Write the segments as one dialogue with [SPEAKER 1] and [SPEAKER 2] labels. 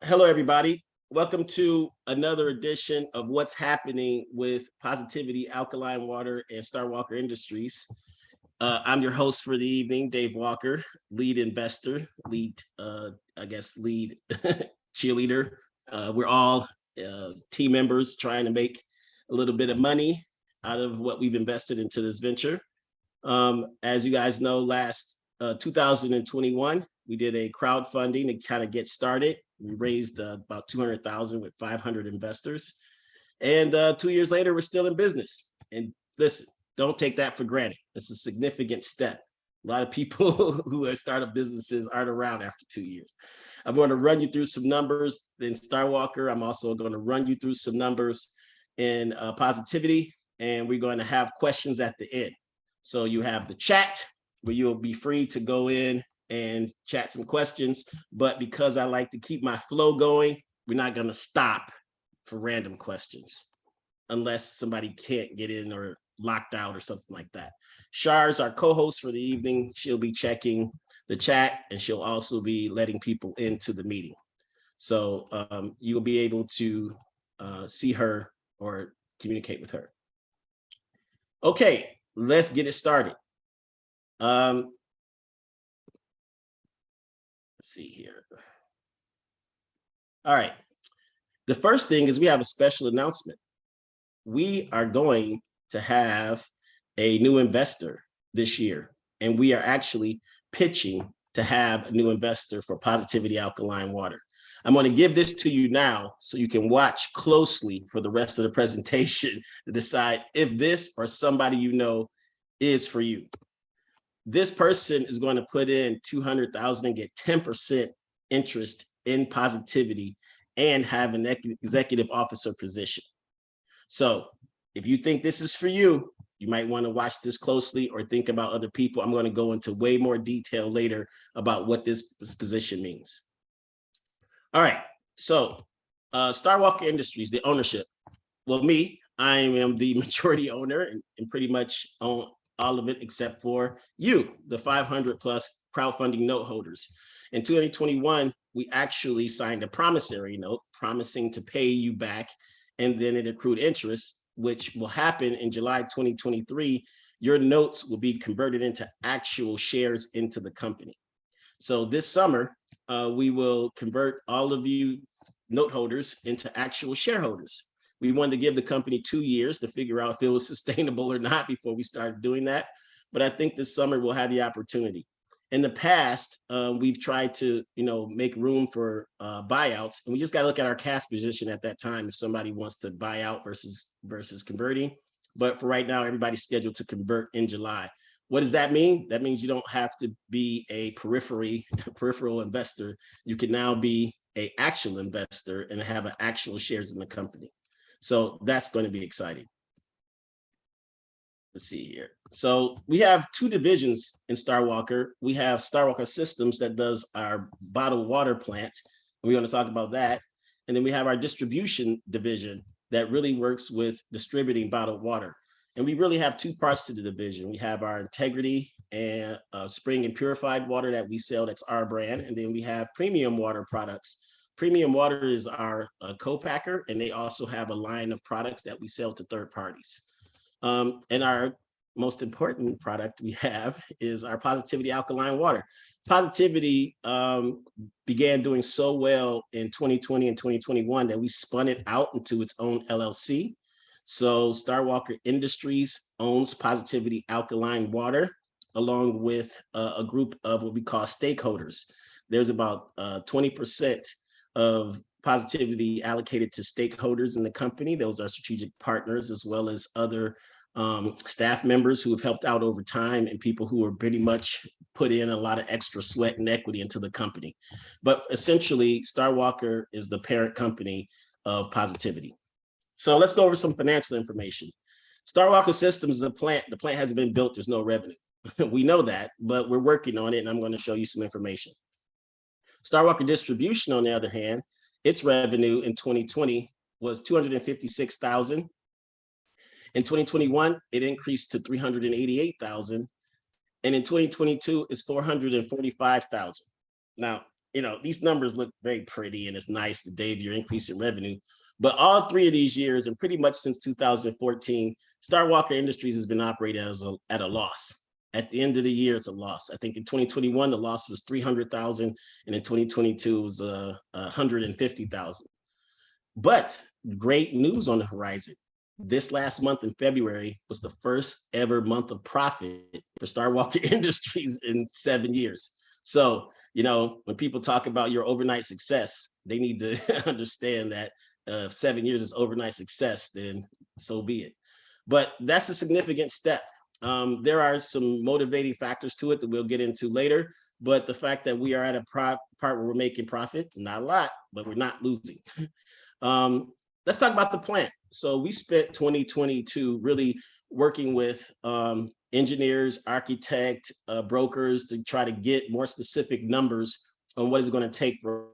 [SPEAKER 1] Hello, everybody. Welcome to another edition of What's Happening with Positivity Alkaline Water and StarWalker Industries. I'm your host for the evening, Dave Walker, lead investor, lead cheerleader. We're all team members trying to make a little bit of money out of what we've invested into this venture. As you guys know, last 2021, we did a crowdfunding to kind of get started. We raised about 200,000 with 500 investors. And 2 years later, we're still in business. And listen, don't take that for granted. It's a significant step. A lot of people who have started businesses aren't around after 2 years. I'm going to run you through some numbers in StarWalker. I'm also going to run you through some numbers in positivity, and we're going to have questions at the end. So you have the chat where you'll be free to go in and chat some questions. But because I like to keep my flow going, we're not going to stop for random questions unless somebody can't get in or locked out or something like that. Char's our co-host for the evening. She'll be checking the chat, and she'll also be letting people into the meeting. So you'll be able to see her or communicate with her. Okay, let's get it started. Let's see here. All right. The first thing is we have a special announcement. We are going to have a new investor this year, and we are actually pitching to have a new investor for Positivity Alkaline Water. I'm going to give this to you now so you can watch closely for the rest of the presentation to decide if this or somebody you know is for you. This person is going to put in 200,000 and get 10% interest in Positivity and have an executive officer position. So if you think this is for you, you might want to watch this closely or think about other people. I'm going to go into way more detail later about what this position means. All right. So StarWalker Industries, the ownership. Well, I am the majority owner and pretty much own all of it except for you, the 500 plus crowdfunding note holders. In 2021, we actually signed a promissory note promising to pay you back, and then it accrued interest, which will happen in July 2023. Your notes will be converted into actual shares into the company. So this summer, we will convert all of you note holders into actual shareholders. We wanted to give the company 2 years to figure out if it was sustainable or not before we started doing that. But I think this summer we'll have the opportunity. In the past, we've tried to, make room for buyouts, and we just got to look at our cash position at that time if somebody wants to buy out versus converting. But for right now, everybody's scheduled to convert in July. What does that mean? That means you don't have to be a peripheral investor. You can now be an actual investor and have actual shares in the company. So that's going to be exciting. Let's see here. So we have two divisions in StarWalker. We have StarWalker Systems that does our bottled water plant. We're going to talk about that. And then we have our distribution division that really works with distributing bottled water. And we really have two parts to the division. We have our integrity and spring and purified water that we sell. That's our brand. And then we have premium water products. Premium Water is our co-packer, and they also have a line of products that we sell to third parties. And our most important product we have is our Positivity Alkaline Water. Positivity began doing so well in 2020 and 2021 that we spun it out into its own LLC. So StarWalker Industries owns Positivity Alkaline Water, along with a group of what we call stakeholders. There's about 20% of Positivity allocated to stakeholders in the company. Those are strategic partners, as well as other staff members who have helped out over time and people who are pretty much put in a lot of extra sweat and equity into the company. But essentially, StarWalker is the parent company of Positivity. So let's go over some financial information. StarWalker Systems is a plant. The plant hasn't been built. There's no revenue. We know that, but we're working on it, and I'm going to show you some information. StarWalker Distribution, on the other hand, its revenue in 2020 was $256,000. In 2021, it increased to $388,000. And in 2022, it's $445,000. Now, these numbers look very pretty and it's nice the day of your increase in revenue. But all 3 of these years, and pretty much since 2014, StarWalker Industries has been operating at a loss. At the end of the year, it's a loss. I think in 2021, the loss was 300,000, and in 2022, it was 150,000. But great news on the horizon. This last month in February was the first ever month of profit for StarWalker Industries in 7 years. So, when people talk about your overnight success, they need to understand that 7 years is overnight success, then so be it. But that's a significant step. There are some motivating factors to it that we'll get into later. But the fact that we are at a part where we're making profit, not a lot, but we're not losing. Let's talk about the plant. So we spent 2022 really working with engineers, architects, brokers to try to get more specific numbers on what it's going to take for.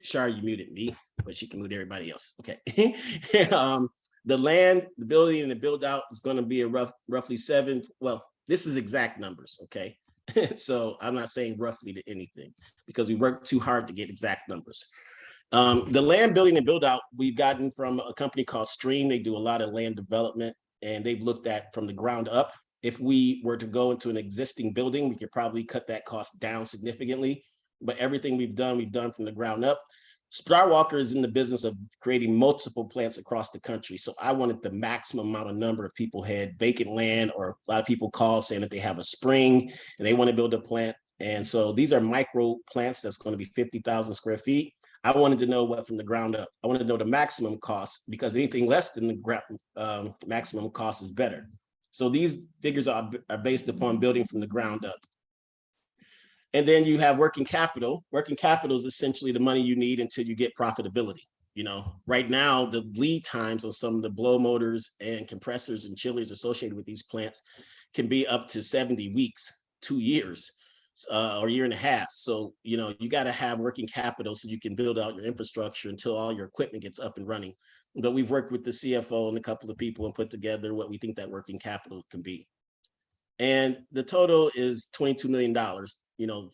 [SPEAKER 1] Shar, you muted me, but she can mute everybody else. Okay. The land, the building, and the build out is going to be a roughly seven. Well, this is exact numbers. Okay. So I'm not saying roughly to anything because we worked too hard to get exact numbers. The land building and build out we've gotten from a company called Stream. They do a lot of land development and they've looked at from the ground up. If we were to go into an existing building, we could probably cut that cost down significantly. But everything we've done from the ground up. StarWalker is in the business of creating multiple plants across the country. So I wanted the maximum amount of number of people had vacant land, or a lot of people call saying that they have a spring and they want to build a plant. And so these are micro plants that's going to be 50,000 square feet. I wanted to know what from the ground up. I wanted to know the maximum cost because anything less than the maximum cost is better. So these figures are based upon building from the ground up. And then you have working capital. Working capital is essentially the money you need until you get profitability. Right now, the lead times on some of the blow motors and compressors and chillers associated with these plants can be up to 70 weeks, 2 years, or a year and a half. So, you got to have working capital so you can build out your infrastructure until all your equipment gets up and running. But we've worked with the CFO and a couple of people and put together what we think that working capital can be. And the total is $22 million,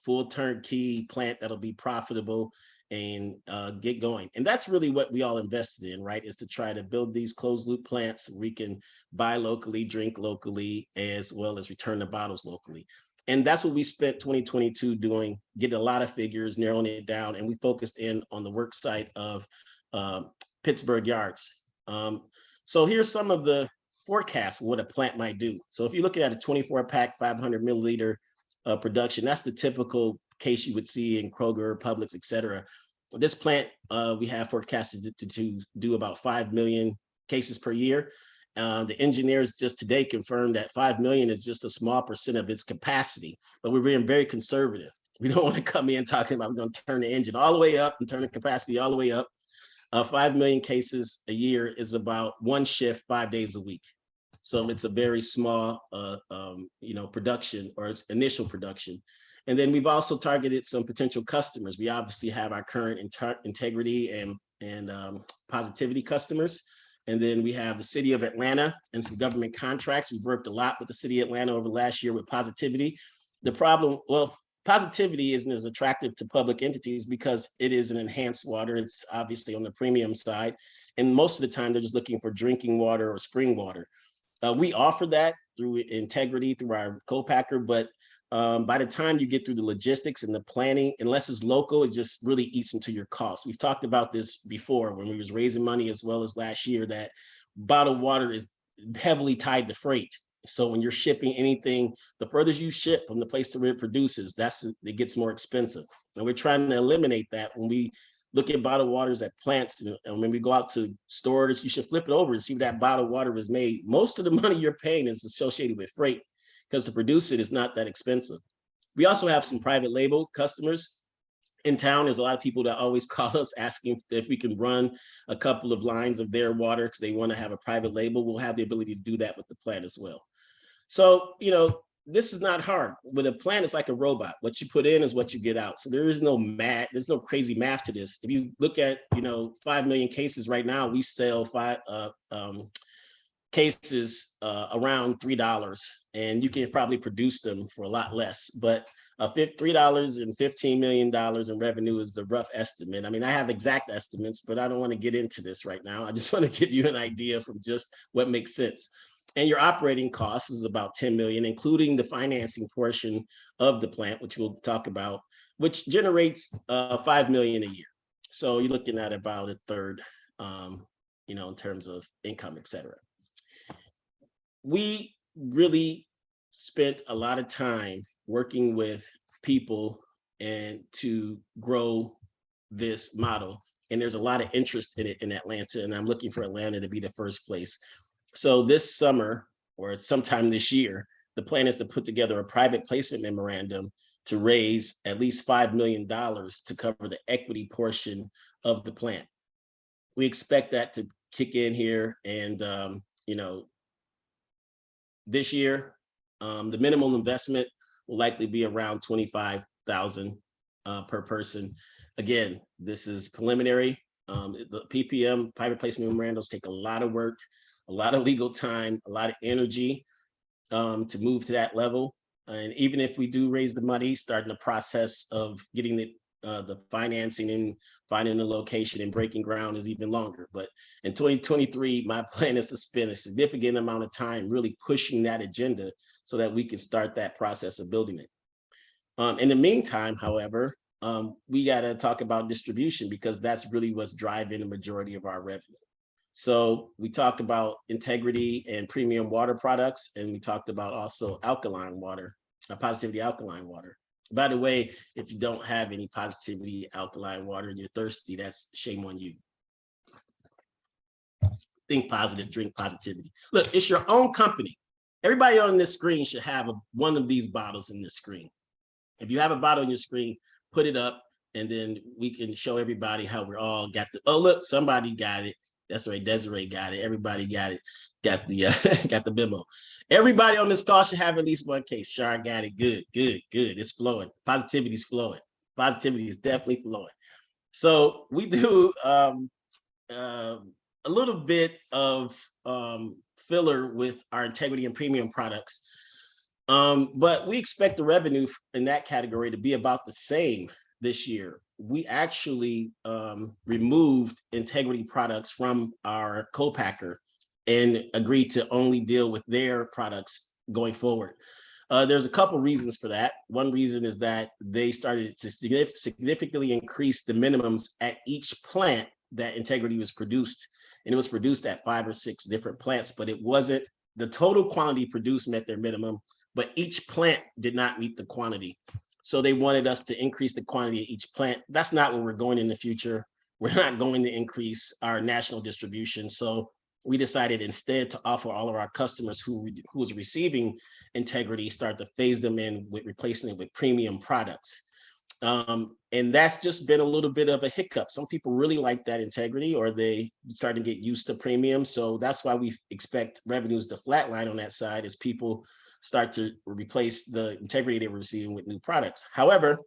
[SPEAKER 1] full turnkey plant that'll be profitable and get going. And that's really what we all invested in, right? Is to try to build these closed loop plants. We can buy locally, drink locally, as well as return the bottles locally. And that's what we spent 2022 doing, getting a lot of figures, narrowing it down. And we focused in on the work site of Pittsburgh Yards. So here's some of the forecast what a plant might do. So if you're looking at a 24-pack, 500 milliliter production, that's the typical case you would see in Kroger, Publix, et cetera. This plant, we have forecasted to do about 5 million cases per year. The engineers just today confirmed that 5 million is just a small percent of its capacity, but we're being very conservative. We don't want to come in talking about we're going to turn the engine all the way up and turn the capacity all the way up. 5 million cases a year is about one shift, 5 days a week. So it's a very small, production, or its initial production. And then we've also targeted some potential customers. We obviously have our current integrity and positivity customers. And then we have the city of Atlanta and some government contracts. We've worked a lot with the city of Atlanta over the last year with positivity. The problem, positivity isn't as attractive to public entities because it is an enhanced water. It's obviously on the premium side. And most of the time, they're just looking for drinking water or spring water. We offer that through integrity, through our co-packer, but by the time you get through the logistics and the planning, unless it's local, it just really eats into your costs. We've talked about this before when we was raising money, as well as last year, that bottled water is heavily tied to freight. So when you're shipping anything, the further you ship from the place to where it produces, it gets more expensive. And we're trying to eliminate that when we look at bottled waters at plants. And when we go out to stores, you should flip it over and see where that bottled water was made. Most of the money you're paying is associated with freight because to produce it is not that expensive. We also have some private label customers in town. There's a lot of people that always call us asking if we can run a couple of lines of their water because they want to have a private label. We'll have the ability to do that with the plant as well. So, this is not hard. With a plant, it's like a robot. What you put in is what you get out. So there is no math. There's no crazy math to this. If you look at, 5 million cases right now, we sell cases around $3, and you can probably produce them for a lot less. But $3.15 million in revenue is the rough estimate. I mean, I have exact estimates, but I don't want to get into this right now. I just want to give you an idea from just what makes sense. And your operating costs is about 10 million, including the financing portion of the plant, which we'll talk about, which generates 5 million a year. So you're looking at about a third, in terms of income, et cetera. We really spent a lot of time working with people and to grow this model. And there's a lot of interest in it in Atlanta, and I'm looking for Atlanta to be the first place. So this summer, or sometime this year, the plan is to put together a private placement memorandum to raise at least $5 million to cover the equity portion of the plant. We expect that to kick in here, and this year, the minimum investment will likely be around $25,000 per person. Again, this is preliminary. The PPM, private placement memorandums, take a lot of work, a lot of legal time, a lot of energy to move to that level. And even if we do raise the money, starting the process of getting the financing and finding the location and breaking ground is even longer. But in 2023, my plan is to spend a significant amount of time really pushing that agenda so that we can start that process of building it. In the meantime, however, we got to talk about distribution, because that's really what's driving the majority of our revenue. So we talked about integrity and premium water products, and we talked about also alkaline water, positivity alkaline water. By the way, if you don't have any positivity alkaline water and you're thirsty, that's shame on you. Think positive, drink positivity. Look, it's your own company. Everybody on this screen should have one of these bottles in this screen. If you have a bottle on your screen, put it up, and then we can show everybody how we're all got the, oh, look, somebody got it. That's right, Desiree got it. Everybody got it. Got the memo. Everybody on this call should have at least one case. Shar got it. Good. It's flowing. Positivity is flowing. Positivity is definitely flowing. So we do a little bit of filler with our integrity and premium products. But we expect the revenue in that category to be about the same this year. We actually removed integrity products from our co-packer and agreed to only deal with their products going forward. There's a couple reasons for that. One reason is that they started to significantly increase the minimums at each plant that integrity was produced. And it was produced at 5 or 6 different plants, but it wasn't, the total quantity produced met their minimum, but each plant did not meet the quantity. So they wanted us to increase the quantity at each plant. That's not where we're going in the future. We're not going to increase our national distribution. So we decided instead to offer all of our customers who was receiving integrity, start to phase them in with replacing it with premium products. And that's just been a little bit of a hiccup. Some people really like that integrity, or they start to get used to premium. So that's why we expect revenues to flatline on that side as people start to replace the integrity they were receiving with new products. However,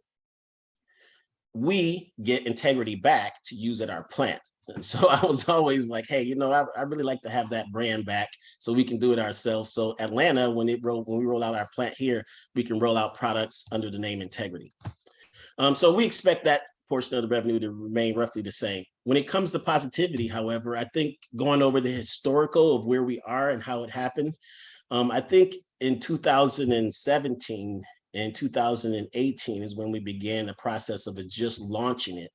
[SPEAKER 1] we get integrity back to use at our plant. And so I was always like, hey, I really like to have that brand back so we can do it ourselves. So Atlanta, when we roll out our plant here, we can roll out products under the name Integrity. So we expect that portion of the revenue to remain roughly the same. When it comes to positivity, however, I think going over the historical of where we are and how it happened, I think in 2017 and 2018 is when we began the process of just launching it.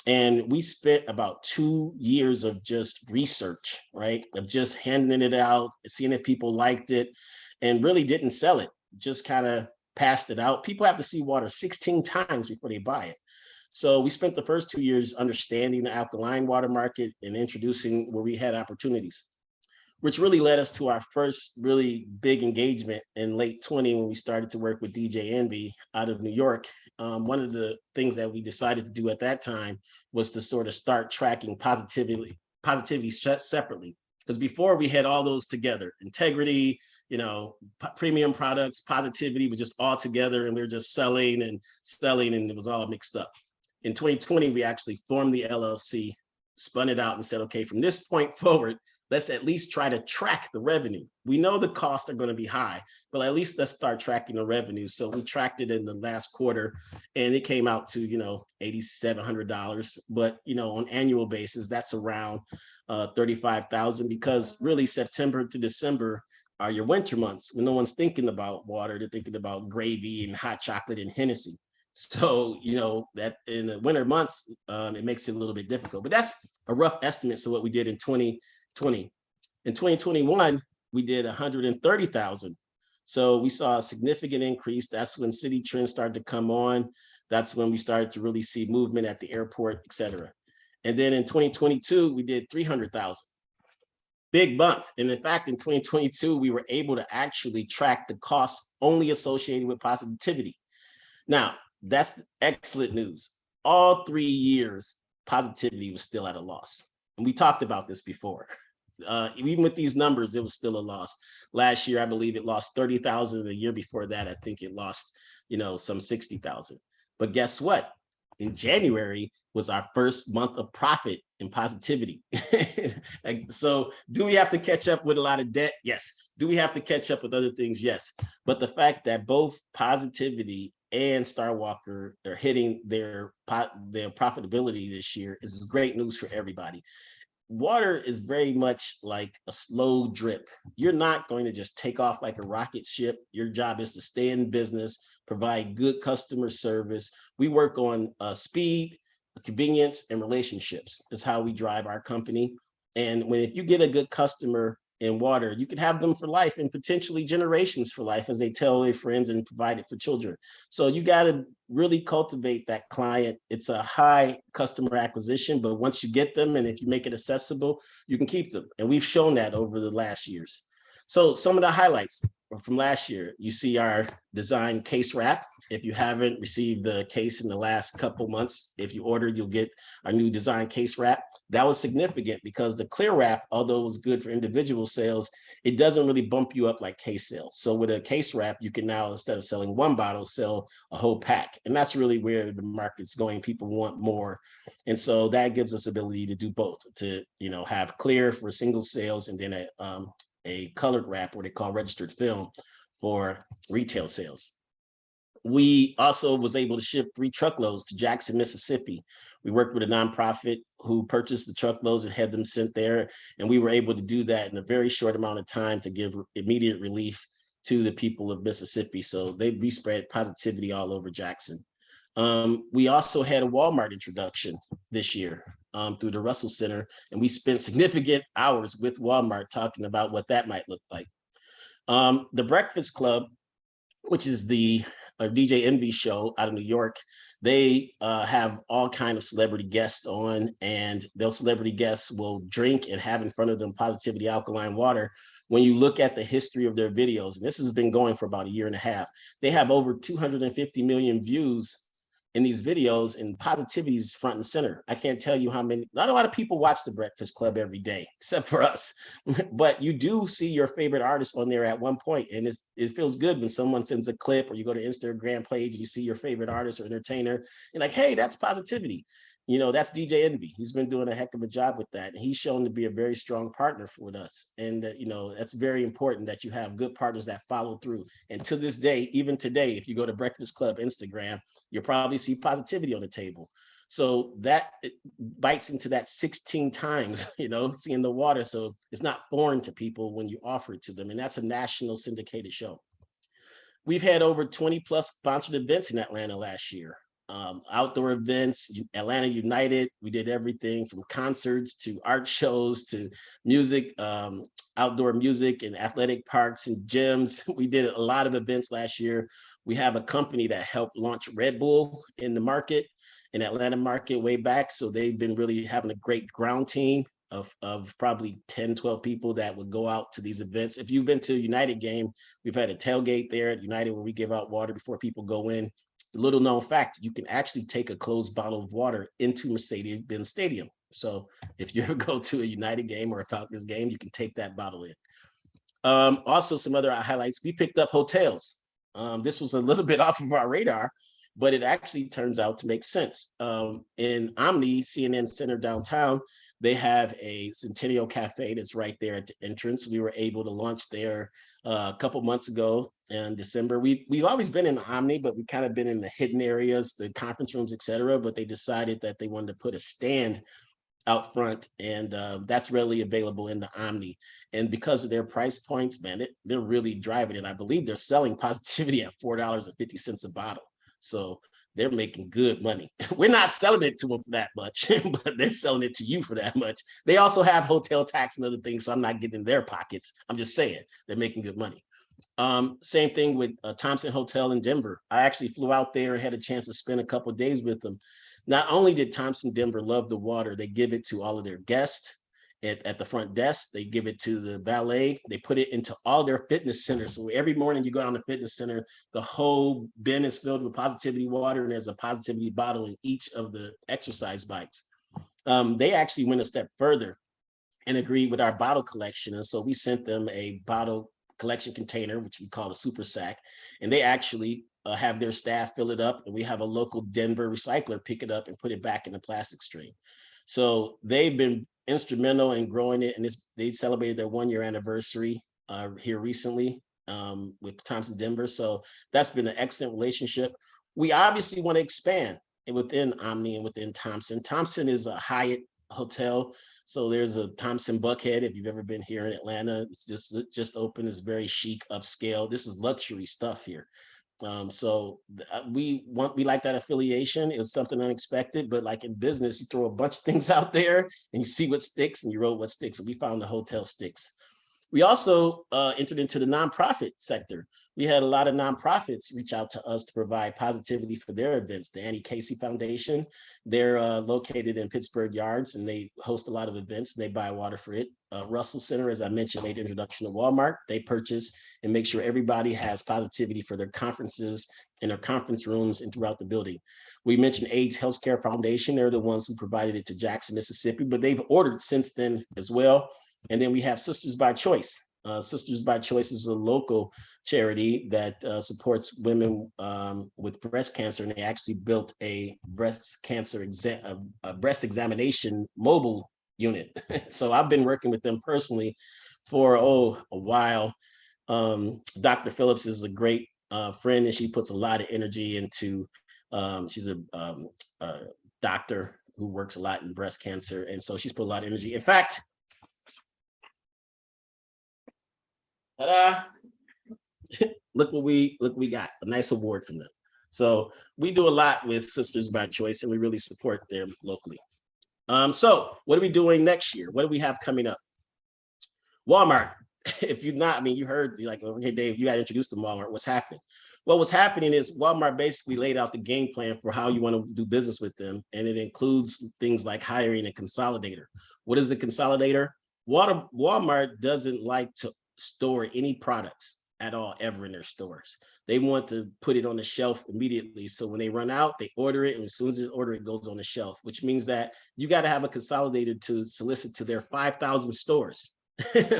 [SPEAKER 1] And we spent about 2 years of just research, right? Of just handing it out, seeing if people liked it, and really didn't sell it, just kind of passed it out. People have to see water 16 times before they buy it. So we spent the first 2 years understanding the alkaline water market and introducing where we had opportunities, which really led us to our first really big engagement in late 20 when we started to work with DJ Envy out of New York. One of the things that we decided to do at that time was to sort of start tracking positivity separately. Because before we had all those together, integrity, premium products, positivity was just all together, and we were just selling, and it was all mixed up. In 2020, we actually formed the LLC, spun it out, and said, okay, from this point forward, let's at least try to track the revenue. We know the costs are going to be high, but at least let's start tracking the revenue. So we tracked it in the last quarter, and it came out to, $8,700. But on annual basis, that's around 35,000, because really September to December are your winter months when no one's thinking about water. They're thinking about gravy and hot chocolate and Hennessy. So, that in the winter months, it makes it a little bit difficult. But that's a rough estimate. So what we did in 2020. In 2021, we did 130,000. So we saw a significant increase. That's when city trends started to come on. That's when we started to really see movement at the airport, et cetera. And then in 2022, we did 300,000. Big bump. And in fact, in 2022, we were able to actually track the costs only associated with positivity. Now, that's excellent news. All 3 years, positivity was still at a loss. And we talked about this before. Even with these numbers, it was still a loss. Last year, I believe it lost 30,000. The year before that, I think it lost, some 60,000. But guess what? In January was our first month of profit in positivity. So do we have to catch up with a lot of debt? Yes. Do we have to catch up with other things? Yes. But the fact that both positivity and StarWalker are hitting their profitability this year is great news for everybody. Water is very much like a slow drip. You're not going to just take off like a rocket ship. Your job is to stay in business, provide good customer service. We work on speed, convenience, and relationships. Is how we drive our company. And if you get a good customer in water, you can have them for life and potentially generations for life, as they tell their friends and provide it for children. So you got to really cultivate that client. It's a high customer acquisition, but once you get them and if you make it accessible, you can keep them. And we've shown that over the last years. So some of the highlights from last year, you see our design case wrap. If you haven't received the case in the last couple months, if you order, you'll get our new design case wrap. That was significant because the clear wrap, although it was good for individual sales, it doesn't really bump you up like case sales. So with a case wrap, you can now, instead of selling one bottle, sell a whole pack. And that's really where the market's going. People want more. And so that gives us ability to do both, to, have clear for single sales and then a colored wrap, what they call registered film, for retail sales. We also was able to ship 3 truckloads to Jackson, Mississippi. We worked with a nonprofit who purchased the truckloads and had them sent there. And we were able to do that in a very short amount of time to give immediate relief to the people of Mississippi. So we spread positivity all over Jackson. We also had a Walmart introduction this year through the Russell Center. And we spent significant hours with Walmart talking about what that might look like. The Breakfast Club, which is the DJ Envy show out of New York, they have all kinds of celebrity guests on, and those celebrity guests will drink and have in front of them positivity alkaline water. When you look at the history of their videos, and this has been going for about 1.5 years, they have over 250 million views in these videos, and positivity is front and center. I can't tell you how many, not a lot of people watch the Breakfast Club every day, except for us, but you do see your favorite artist on there at one point. And it feels good when someone sends a clip, or you go to Instagram page and you see your favorite artist or entertainer, and like, hey, that's positivity. That's DJ Envy. He's been doing a heck of a job with that. And he's shown to be a very strong partner with us. And that's very important that you have good partners that follow through. And to this day, even today, if you go to Breakfast Club Instagram, you'll probably see positivity on the table. So that bites into that 16 times, seeing the water. So it's not foreign to people when you offer it to them. And that's a national syndicated show. We've had over 20 plus sponsored events in Atlanta last year. Outdoor events, Atlanta United. We did everything from concerts to art shows to music, outdoor music and athletic parks and gyms. We did a lot of events last year. We have a company that helped launch Red Bull in the market, in Atlanta market way back. So they've been really having a great ground team of probably 10, 12 people that would go out to these events. If you've been to a United game, we've had a tailgate there at United where we give out water before people go in. Little known fact, you can actually take a closed bottle of water into Mercedes-Benz Stadium. So if you ever go to a United game or a Falcons game, you can take that bottle in. Also, some other highlights, we picked up hotels. This was a little bit off of our radar, but it actually turns out to make sense. In Omni, CNN Center downtown, They have a Centennial Cafe that's right there at the entrance. We were able to launch there a couple months ago in December. We've always been in the Omni, but we kind of been in the hidden areas, the conference rooms, et cetera. But they decided that they wanted to put a stand out front, and that's readily available in the Omni. And because of their price points, man, they're really driving it. I believe they're selling positivity at $4.50 a bottle. So they're making good money. We're not selling it to them for that much, but they're selling it to you for that much. They also have hotel tax and other things, so I'm not getting in their pockets. I'm just saying they're making good money. Same thing with Thompson Hotel in Denver. I actually flew out there and had a chance to spend a couple of days with them. Not only did Thompson Denver love the water, they give it to all of their guests at the front desk. They give it to the valet. They put it into all their fitness centers. So every morning you go down the fitness center, the whole bin is filled with positivity water, and there's a positivity bottle in each of the exercise bikes. They actually went a step further and agreed with our bottle collection. And so we sent them a bottle collection container, which we call a super sack, and they actually have their staff fill it up, and we have a local Denver recycler pick it up and put it back in the plastic stream. So they've been instrumental in growing it, and they celebrated their 1 year anniversary here recently with Thompson Denver. So that's been an excellent relationship. We obviously want to expand within Omni and within Thompson. Thompson is a Hyatt hotel. So there's a Thompson Buckhead. If you've ever been here in Atlanta, it's just open. It's very chic, upscale. This is luxury stuff here. So we like that affiliation. It's something unexpected, but like in business, you throw a bunch of things out there and you see what sticks, and you roll what sticks. So we found the hotel sticks. We also entered into the nonprofit sector. We had a lot of nonprofits reach out to us to provide positivity for their events. The Annie Casey Foundation, they're located in Pittsburgh Yards, and they host a lot of events. They buy water for it. Russell Center, as I mentioned, made the introduction to Walmart. They purchase and make sure everybody has positivity for their conferences in their conference rooms and throughout the building. We mentioned AIDS Healthcare Foundation. They're the ones who provided it to Jackson, Mississippi, but they've ordered since then as well. And then we have Sisters by Choice. Sisters by Choice is a local charity that supports women with breast cancer, and they actually built a breast examination mobile unit. So I've been working with them personally for a while. Dr. Phillips is a great friend, and she puts a lot of energy into. She's a doctor who works a lot in breast cancer, and so she's put a lot of energy. In fact, ta-da! look what we got, a nice award from them. So we do a lot with Sisters by Choice, and we really support them locally. So what are we doing next year? What do we have coming up? Walmart. If you're not, I mean, you heard, like, okay, Dave, you got introduced to Walmart. What's happening? Well, what's happening is Walmart basically laid out the game plan for how you want to do business with them. And it includes things like hiring a consolidator. What is a consolidator? Walmart doesn't like to store any products at all ever in their stores. They want to put it on the shelf immediately. So when they run out, they order it, and as soon as they order it, goes on the shelf, which means that you got to have a consolidator to solicit to their 5,000 stores.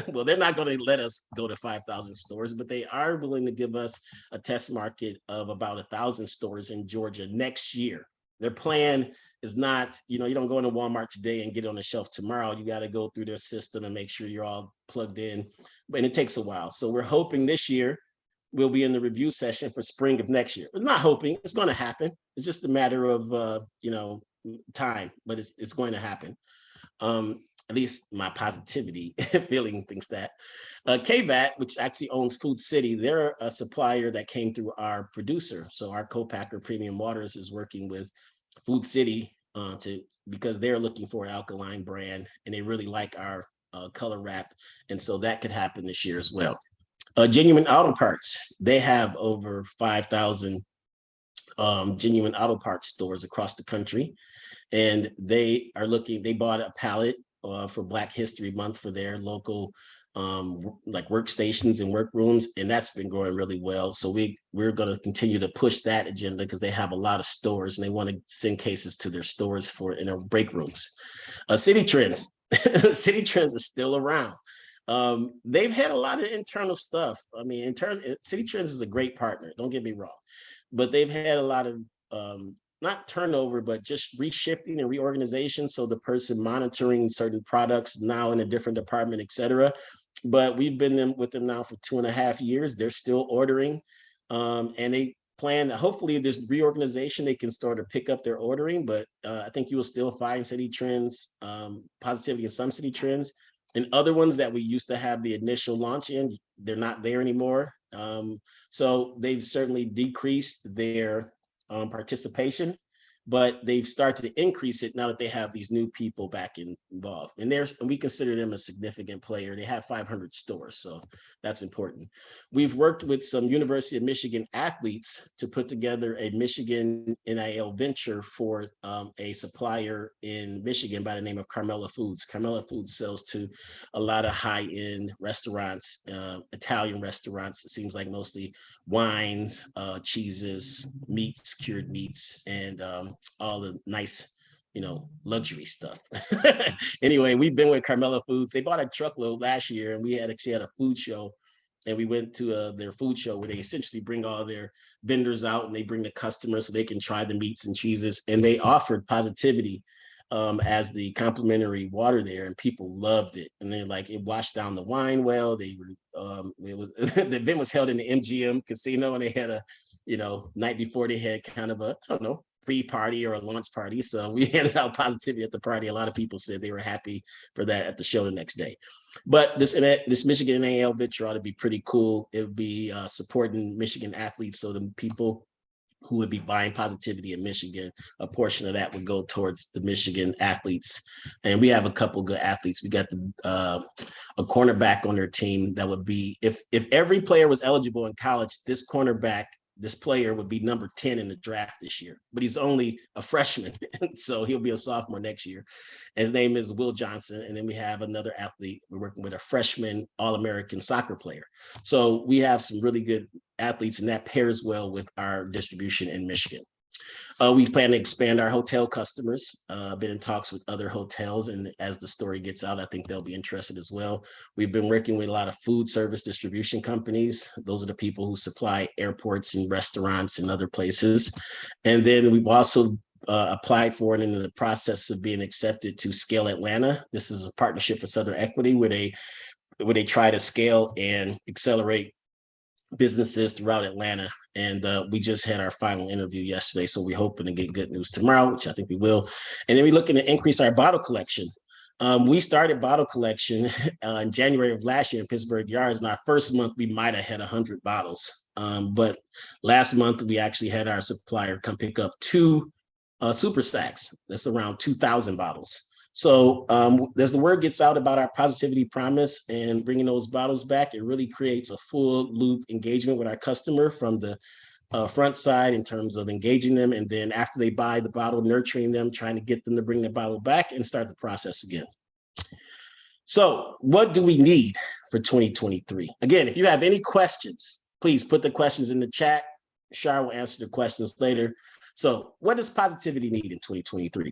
[SPEAKER 1] Well, they're not going to let us go to 5,000 stores, but they are willing to give us a test market of about 1,000 stores in Georgia next year. Their plan is not, you don't go into Walmart today and get on the shelf tomorrow. You got to go through their system and make sure you're all plugged in, and it takes a while. So we're hoping this year we'll be in the review session for spring of next year. We're not hoping, it's going to happen. It's just a matter of, time, but it's going to happen. At least my positivity feeling thinks that. KVAT, which actually owns Food City, they're a supplier that came through our producer. So our co-packer Premium Waters is working with Food City because they're looking for an alkaline brand, and they really like our color wrap. And so that could happen this year as well. Genuine Auto Parts, they have over 5,000 genuine auto parts stores across the country. And they bought a pallet for Black History Month for their local like workstations and workrooms, and that's been growing really well. So we're going to continue to push that agenda because they have a lot of stores, and they want to send cases to their stores for in their break rooms. City Trends, City Trends is still around. They've had a lot of internal stuff. I mean, City Trends is a great partner. Don't get me wrong, but they've had a lot of not turnover, but just reshifting and reorganization. So the person monitoring certain products now in a different department, et cetera. But we've been with them now for 2.5 years. They're still ordering. And they plan, hopefully this reorganization, they can start to pick up their ordering, but I think you will still find city trends, positivity in some city trends. And other ones that we used to have the initial launch in, they're not there anymore. So they've certainly decreased their participation, but they've started to increase it now that they have these new people back involved. And we consider them a significant player. They have 500 stores, so that's important. We've worked with some University of Michigan athletes to put together a Michigan NIL venture for a supplier in Michigan by the name of Carmela Foods. Carmela Foods sells to a lot of high-end restaurants, Italian restaurants. It seems like mostly wines, cheeses, meats, cured meats, and all the nice, luxury stuff. Anyway, we've been with Carmela Foods. They bought a truckload last year, and we actually had a food show, and we went to their food show where they essentially bring all their vendors out and they bring the customers so they can try the meats and cheeses. And they offered Positivity as the complimentary water there, and people loved it. And then like it washed down the wine well. They were the event was held in the MGM casino, and they had a night before they had kind of a, I don't know, pre-party or a launch party. So we handed out Positivity at the party. A lot of people said they were happy for that at the show the next day. But this Michigan NAL venture ought to be pretty cool. It would be supporting Michigan athletes, so the people who would be buying Positivity in Michigan, a portion of that would go towards the Michigan athletes. And we have a couple good athletes. We got a cornerback on their team that would be, if every player was eligible in college, this player would be number 10 in the draft this year, but he's only a freshman. So he'll be a sophomore next year. His name is Will Johnson. And then we have another athlete. We're working with a freshman All-American soccer player. So we have some really good athletes, and that pairs well with our distribution in Michigan. We plan to expand our hotel customers. Been in talks with other hotels, and as the story gets out, I think they'll be interested as well. We've been working with a lot of food service distribution companies. Those are the people who supply airports and restaurants and other places. And then we've also applied for and in the process of being accepted to Scale Atlanta. This is a partnership for Southern Equity where they try to scale and accelerate businesses throughout Atlanta. And we just had our final interview yesterday. So we're hoping to get good news tomorrow, which I think we will. And then we're looking to increase our bottle collection. We started bottle collection in January of last year in Pittsburgh Yards. And our first month, we might have had 100 bottles. But last month, we actually had our supplier come pick up 2 super sacks. That's around 2,000 bottles. So as the word gets out about our Positivity promise and bringing those bottles back, it really creates a full loop engagement with our customer from the front side in terms of engaging them. And then after they buy the bottle, nurturing them, trying to get them to bring the bottle back and start the process again. So what do we need for 2023? Again, if you have any questions, please put the questions in the chat. Shar will answer the questions later. So what does Positivity need in 2023?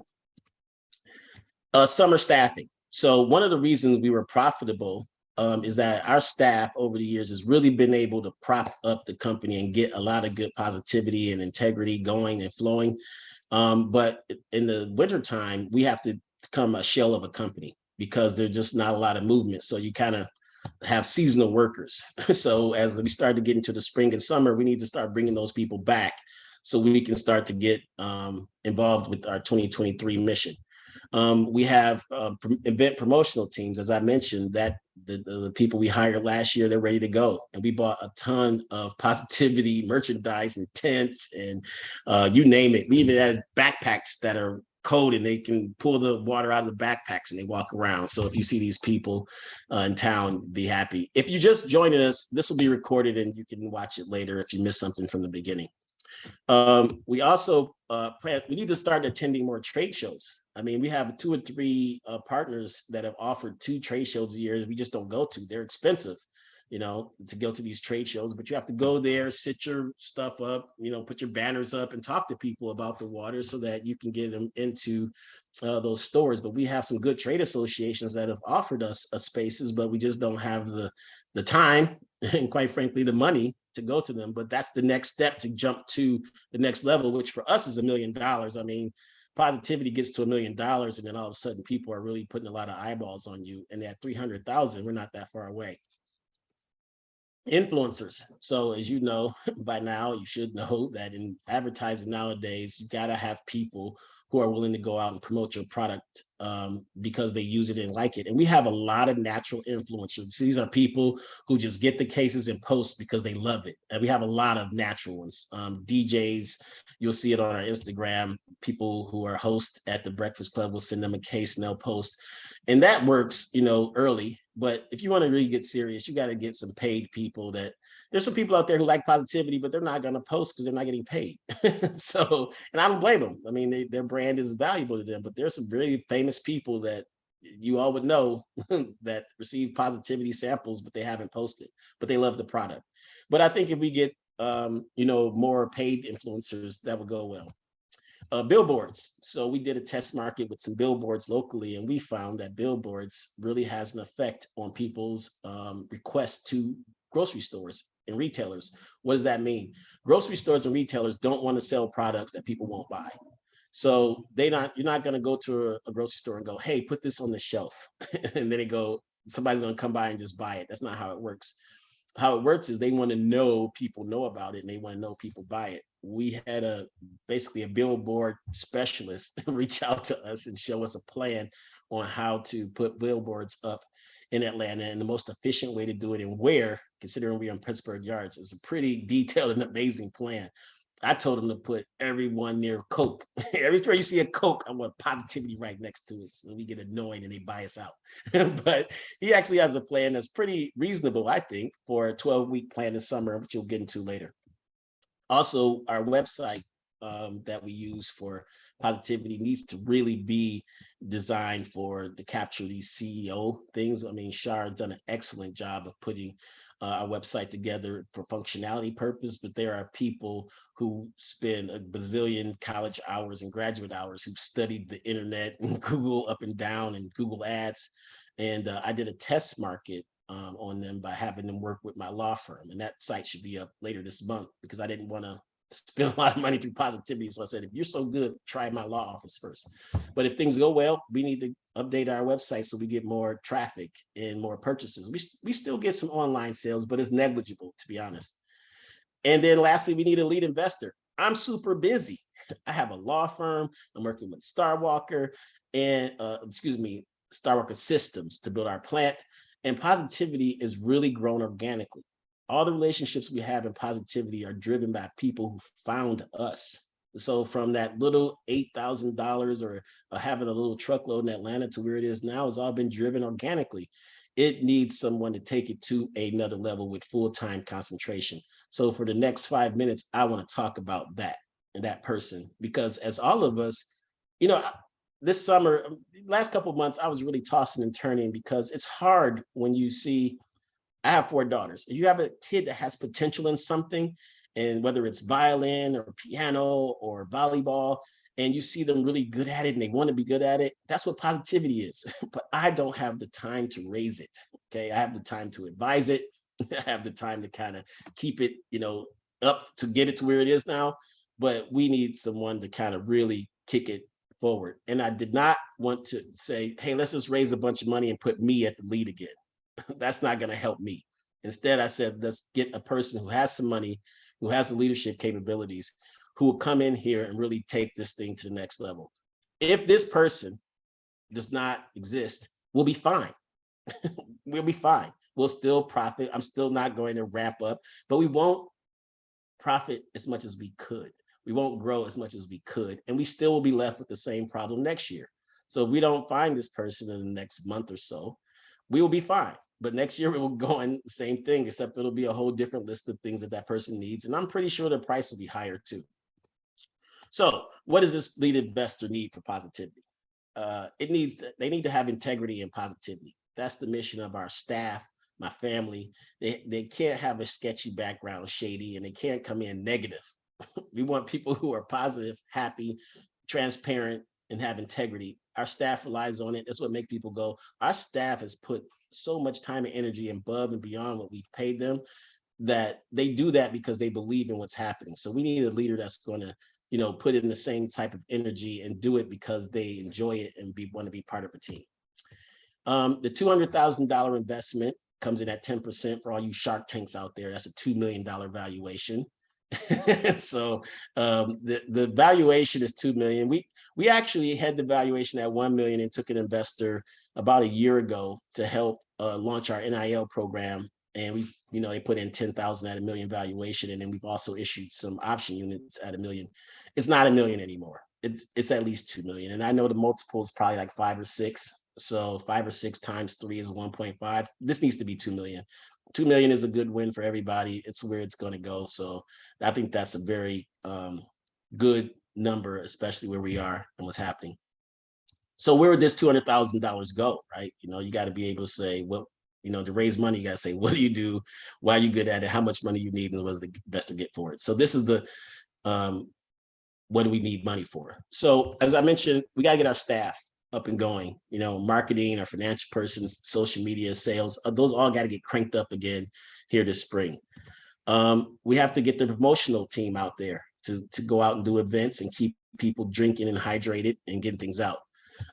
[SPEAKER 1] Summer staffing. So one of the reasons we were profitable is that our staff over the years has really been able to prop up the company and get a lot of good positivity and integrity going and flowing. But in the wintertime, we have to become a shell of a company because there's just not a lot of movement. So you kind of have seasonal workers. So as we start to get into the spring and summer, we need to start bringing those people back so we can start to get involved with our 2023 mission. We have event promotional teams, as I mentioned, that the people we hired last year, they're ready to go. And we bought a ton of positivity merchandise and tents and you name it. We even had backpacks that are cold and they can pull the water out of the backpacks when they walk around. So if you see these people in town, be happy. If you're just joining us, this will be recorded and you can watch it later if you missed something from the beginning. We also we need to start attending more trade shows. I mean, we have 2 or 3 partners that have offered 2 trade shows a year. We just don't go to. They're expensive, to go to these trade shows. But you have to go there, sit your stuff up, put your banners up, and talk to people about the water so that you can get them into those stores. But we have some good trade associations that have offered us spaces, but we just don't have the time and, quite frankly, the money to go to them, but that's the next step to jump to the next level, which for us is $1 million. I mean, positivity gets to $1 million, and then all of a sudden people are really putting a lot of eyeballs on you. And at 300,000, we're not that far away. Influencers. So as you know by now, you should know that in advertising nowadays, you got to have people who are willing to go out and promote your product because they use it and like it. And we have a lot of natural influencers. These are people who just get the cases and post because they love it. And we have a lot of natural ones. DJs, you'll see it on our Instagram. People who are hosts at the Breakfast Club will send them a case and they'll post. And that works, early. But if you want to really get serious, you got to get some paid people. There's some people out there who like positivity, but they're not going to post because they're not getting paid. So, and I don't blame them. I mean, their brand is valuable to them, but there's some really famous people that you all would know that receive positivity samples, but they haven't posted, but they love the product. But I think if we get, more paid influencers, that would go well. Billboards. So we did a test market with some billboards locally, and we found that billboards really has an effect on people's requests to grocery stores and retailers. What does that mean? Grocery stores and retailers don't want to sell products that people won't buy. So you're not going to go to a grocery store and go, hey, put this on the shelf. And then somebody's going to come by and just buy it. That's not how it works. How it works is they want to know people know about it, and they want to know people buy it. We had basically a billboard specialist reach out to us and show us a plan on how to put billboards up in Atlanta and the most efficient way to do it, and where, considering we're in Pittsburgh Yards, is a pretty detailed and amazing plan. I told him to put everyone near Coke. Every time you see a Coke, I want positivity right next to it, so we get annoyed and they buy us out. But he actually has a plan that's pretty reasonable, I think, for a 12-week plan this summer, which you'll get into later. Also, our website that we use for positivity needs to really be designed to capture these CEO things. I mean, Shar done an excellent job of putting our website together for functionality purpose, but there are people who spend a bazillion college hours and graduate hours who've studied the internet and Google up and down and Google ads. And I did a test market on them by having them work with my law firm. And that site should be up later this month because I didn't want to spend a lot of money through positivity. So I said, if you're so good, try my law office first. But if things go well, we need to update our website so we get more traffic and more purchases. We still get some online sales, but it's negligible, to be honest. And then lastly, we need a lead investor. I'm super busy. I have a law firm. I'm working with StarWalker and StarWalker Systems to build our plant. And positivity is really grown organically. All the relationships we have in positivity are driven by people who found us. So from that little $8,000 or having a little truckload in Atlanta to where it is now, has all been driven organically. It needs someone to take it to another level with full-time concentration. So for the next 5 minutes, I want to talk about that person, because as all of us, this summer, last couple of months, I was really tossing and turning because it's hard when you see. I have 4 daughters. If you have a kid that has potential in something, and whether it's violin or piano or volleyball, and you see them really good at it and they want to be good at it, that's what positivity is. But I don't have the time to raise it. Okay. I have the time to advise it. I have the time to kind of keep it, up to get it to where it is now. But we need someone to kind of really kick it forward. And I did not want to say, hey, let's just raise a bunch of money and put me at the lead again. That's not going to help me. Instead, I said, let's get a person who has some money, who has the leadership capabilities, who will come in here and really take this thing to the next level. If this person does not exist, we'll be fine. We'll be fine. We'll still profit. I'm still not going to ramp up, but we won't profit as much as we could. We won't grow as much as we could, and we still will be left with the same problem next year. So if we don't find this person in the next month or so, we will be fine. But next year, we will go in the same thing, except it'll be a whole different list of things that person needs. And I'm pretty sure the price will be higher too. So what does this lead investor need for positivity? They need to have integrity and positivity. That's the mission of our staff, my family. They can't have a sketchy background, shady, and they can't come in negative. We want people who are positive, happy, transparent, and have integrity. Our staff relies on it. That's what makes people go. Our staff has put so much time and energy above and beyond what we've paid them. that they do that because they believe in what's happening. So we need a leader that's going to, put in the same type of energy and do it because they enjoy it and want to be part of a team. The $200,000 investment comes in at 10% for all you Shark Tanks out there. That's a $2 million valuation. So the valuation is 2 million. We actually had the valuation at 1 million and took an investor about a year ago to help launch our NIL program. And they put in 10,000 at $1 million valuation. And then we've also issued some option units at $1 million. It's not $1 million anymore. It's at least 2 million. And I know the multiple is probably like 5 or 6. So 5 or 6 times 3 is 1.5. This needs to be 2 million. 2 million is a good win for everybody. It's where it's going to go. So I think that's a very good number, especially where we are and what's happening. So where would this $200,000 go, right? You got to be able to say, well, to raise money, you got to say, what do you do? Why are you good at it? How much money you need and what's the best to get for it? So this is the, what do we need money for? So as I mentioned, we got to get our staff up and going, marketing, our financial person, social media, sales, those all got to get cranked up again here this spring. We have to get the promotional team out there to go out and do events and keep people drinking and hydrated and getting things out.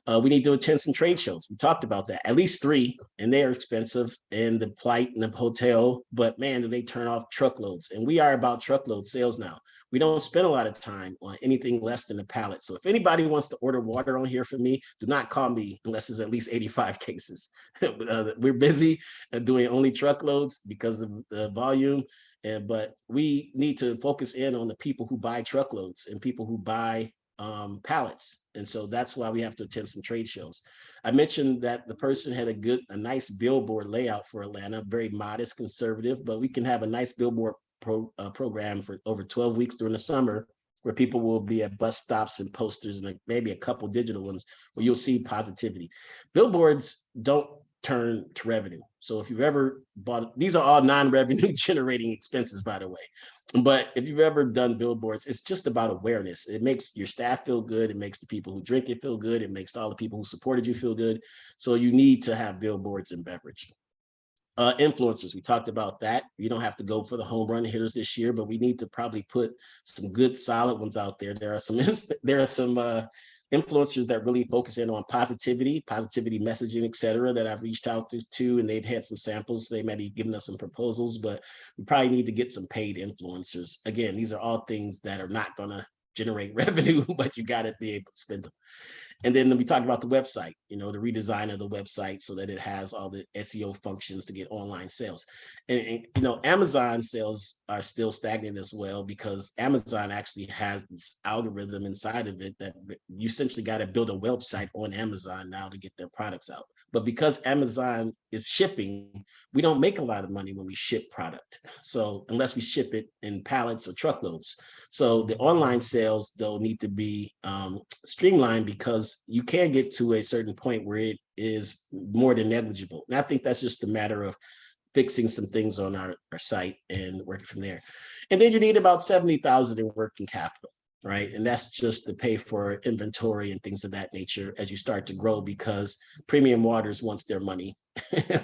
[SPEAKER 1] We need to attend some trade shows. We talked about that, at least 3, and they are expensive, and the flight and the hotel, but man, do they turn off truckloads. And we are about truckload sales now. We don't spend a lot of time on anything less than a pallet. So if anybody wants to order water on here from me, do not call me unless it's at least 85 cases. We're busy doing only truckloads because of the volume. But we need to focus in on the people who buy truckloads and people who buy pallets. And so that's why we have to attend some trade shows. I mentioned that the person had a nice billboard layout for Atlanta, very modest, conservative, but we can have a nice billboard program for over 12 weeks during the summer where people will be at bus stops and posters and maybe a couple digital ones where you'll see positivity. Billboards don't turn to revenue. So if you've ever bought, these are all non-revenue generating expenses, by the way. But if you've ever done billboards, it's just about awareness. It makes your staff feel good. It makes the people who drink it feel good. It makes all the people who supported you feel good. So you need to have billboards and beverage. Influencers, we talked about that. You don't have to go for the home run hitters this year, but we need to probably put some good, solid ones out there. There are some influencers that really focus in on positivity messaging, et cetera, that I've reached out to, and they've had some samples. They might be giving us some proposals, but we probably need to get some paid influencers. Again, these are all things that are not going to generate revenue, but you got to be able to spend them. And then we talked about the website, the redesign of the website so that it has all the SEO functions to get online sales. And Amazon sales are still stagnant as well because Amazon actually has this algorithm inside of it that you essentially got to build a website on Amazon now to get their products out. But because Amazon is shipping, we don't make a lot of money when we ship product. So unless we ship it in pallets or truckloads. So the online sales, though, need to be streamlined because you can get to a certain point where it is more than negligible. And I think that's just a matter of fixing some things on our site and working from there. And then you need about 70,000 in working capital. Right. And that's just to pay for inventory and things of that nature as you start to grow, because Premium Waters wants their money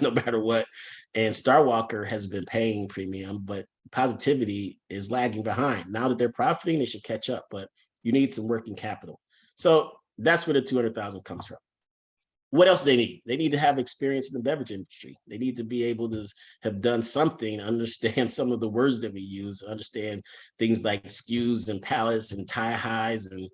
[SPEAKER 1] no matter what. And StarWalker has been paying premium, but Positivity is lagging behind. Now that they're profiting, they should catch up, but you need some working capital. So that's where the 200,000 comes from. What else do they need? They need to have experience in the beverage industry. They need to be able to have done something, understand some of the words that we use, understand things like SKUs and pallets and tie highs and,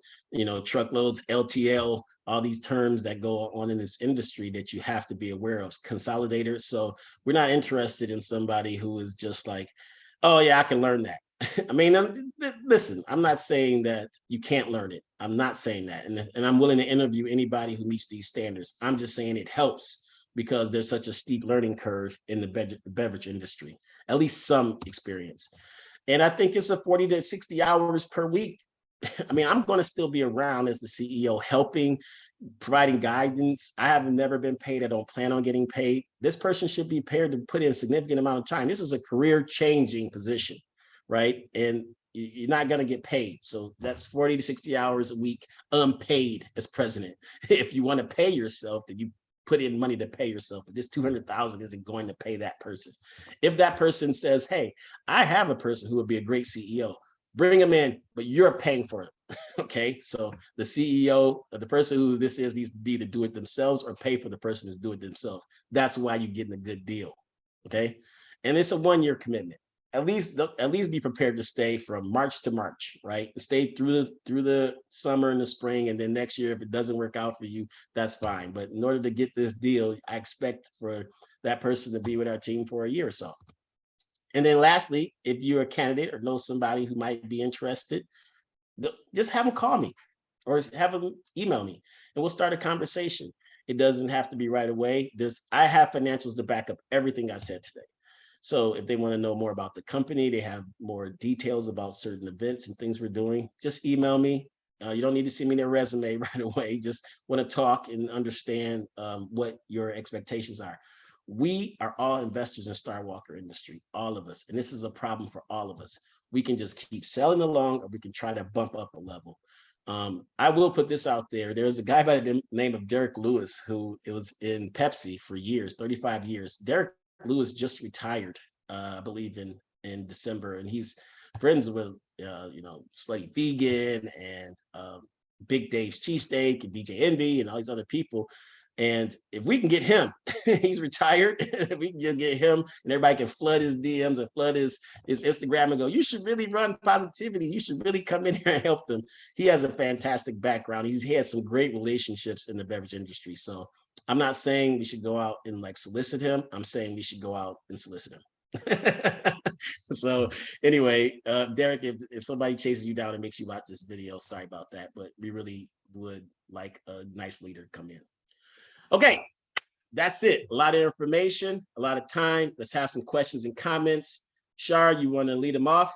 [SPEAKER 1] truckloads, LTL, all these terms that go on in this industry that you have to be aware of. Consolidators. So we're not interested in somebody who is just like, oh yeah, I can learn that. I mean, listen, I'm not saying that you can't learn it. I'm not saying that. And I'm willing to interview anybody who meets these standards. I'm just saying it helps because there's such a steep learning curve in the beverage industry, at least some experience. And I think it's a 40 to 60 hours per week. I mean, I'm going to still be around as the CEO, helping, providing guidance. I have never been paid. I don't plan on getting paid. This person should be paid to put in a significant amount of time. This is a career-changing position. Right. And you're not going to get paid. So that's 40 to 60 hours a week unpaid as president. If you want to pay yourself, then you put in money to pay yourself, but this 200,000 isn't going to pay that person. If that person says, hey, I have a person who would be a great CEO, bring him in, but you're paying for it. Okay, so the CEO, the person who this is, needs to either do it themselves or pay for the person to do it themselves. That's why you're getting a good deal. Okay, and it's a 1-year commitment. At least be prepared to stay from March to March, right? Stay through the summer and the spring, and then next year, if it doesn't work out for you, that's fine. But in order to get this deal, I expect for that person to be with our team for a year or so. And then lastly, if you're a candidate or know somebody who might be interested, just have them call me or have them email me, and we'll start a conversation. It doesn't have to be right away. I have financials to back up everything I said today. So if they want to know more about the company, they have more details about certain events and things we're doing, just email me. You don't need to send me their resume right away. Just want to talk and understand what your expectations are. We are all investors in StarWalker Industry, all of us. And this is a problem for all of us. We can just keep selling along, or we can try to bump up a level. I will put this out there. There's a guy by the name of Derek Lewis, who it was in Pepsi for years, 35 years. Derek Lewis just retired, I believe in December, and he's friends with Slutty Vegan and Big Dave's Cheesesteak and DJ Envy and all these other people. And if we can get him, he's retired. If we can get him, and everybody can flood his DMs and flood his Instagram and go, you should really run positivity. You should really come in here and help them. He has a fantastic background. He had some great relationships in the beverage industry. So I'm not saying we should go out and like solicit him. I'm saying we should go out and solicit him. So anyway, Derek, if somebody chases you down and makes you watch this video, sorry about that, but we really would like a nice leader to come in. Okay, that's it. A lot of information, a lot of time. Let's have some questions and comments. Shar, you want to lead them off?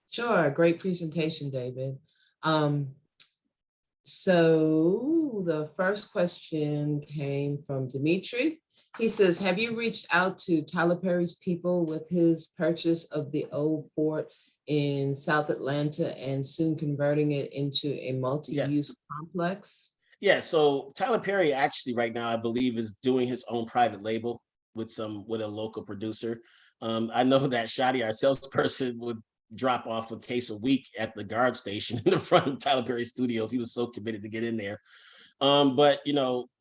[SPEAKER 2] Sure. Great presentation, David. So the first question came from Dimitri. He says, have you reached out to Tyler Perry's people with his purchase of the old fort in South Atlanta and soon converting it into a multi-use complex?
[SPEAKER 1] Yeah, so Tyler Perry actually right now, I believe, is doing his own private label with a local producer. I know that Shadi, our salesperson, would drop off a case a week at the guard station in the front of Tyler Perry Studios. He was so committed to get in there. But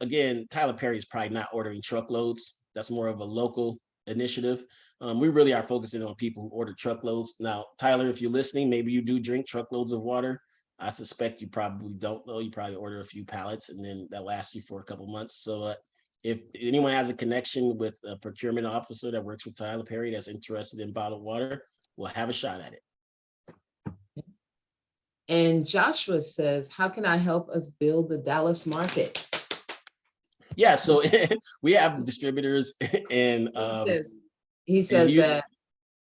[SPEAKER 1] again, Tyler Perry is probably not ordering truckloads. That's more of a local initiative. We really are focusing on people who order truckloads. Now, Tyler, if you're listening, maybe you do drink truckloads of water. I suspect you probably don't know. You probably order a few pallets and then that lasts you for a couple months. So if anyone has a connection with a procurement officer that works with Tyler Perry that's interested in bottled water, we'll have a shot at it.
[SPEAKER 2] And Joshua says, how can I help us build the Dallas market?
[SPEAKER 1] Yeah, so we have distributors and
[SPEAKER 2] he says that